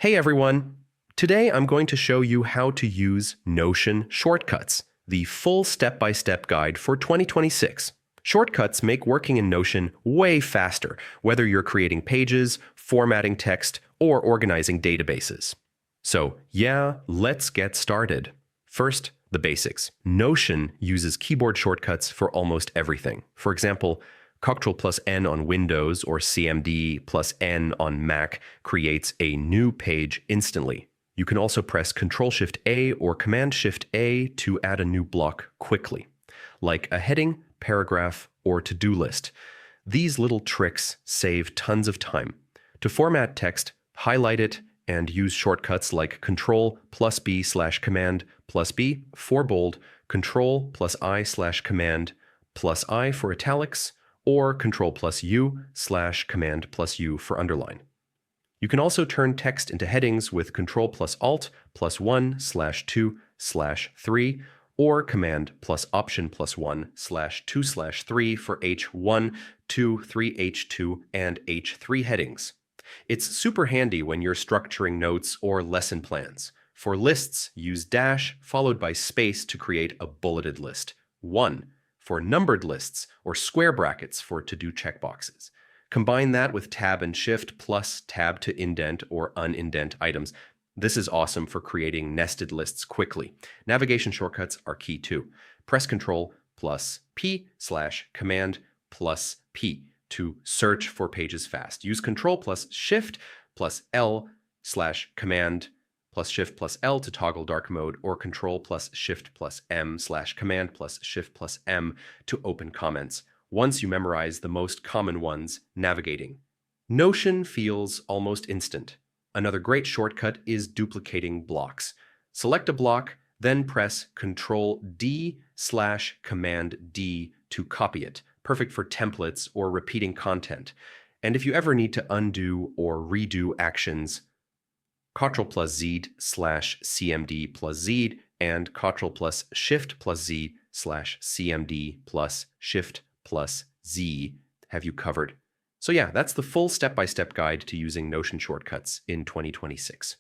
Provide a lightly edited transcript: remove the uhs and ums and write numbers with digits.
Hey everyone! Today I'm going to show you how to use Notion shortcuts, the full step-by-step guide for 2026. Shortcuts make working in Notion way faster, whether you're creating pages, formatting text, or organizing databases. So yeah, let's get started. First, the basics. Notion uses keyboard shortcuts for almost everything. For example, Ctrl plus N on Windows or CMD plus N on Mac creates a new page instantly. You can also press Ctrl Shift A or Command Shift A to add a new block quickly, like a heading, paragraph, or to-do list. These little tricks save tons of time. To format text, highlight it and use shortcuts like Ctrl plus B slash Command plus B for bold, Ctrl plus I slash Command plus I for italics, or Ctrl plus U slash Command plus U for underline. You can also turn text into headings with Ctrl plus Alt plus 1 slash 2 slash 3 or Command plus Option plus 1 slash 2 slash 3 for H1, 2, 3, H2, and H3 headings. It's super handy when you're structuring notes or lesson plans. For lists, use dash followed by space to create a bulleted list. 1. For numbered lists, or square brackets for to-do checkboxes. Combine that with Tab and Shift plus Tab to indent or unindent items. This is awesome for creating nested lists quickly. Navigation shortcuts are key too. Press Ctrl plus P slash Command plus P to search for pages fast. Use Ctrl plus Shift plus L slash Command plus Shift plus L to toggle dark mode, or Ctrl plus Shift plus M slash Command plus Shift plus M to open comments. Once you memorize the most common ones, navigating. Notion feels almost instant. Another great shortcut is duplicating blocks. Select a block, then press Ctrl D slash Command D to copy it. Perfect for templates or repeating content. And if you ever need to undo or redo actions, Ctrl plus Z slash CMD plus Z and Ctrl plus Shift plus Z slash CMD plus Shift plus Z have you covered. So yeah, that's the full step-by-step guide to using Notion shortcuts in 2026.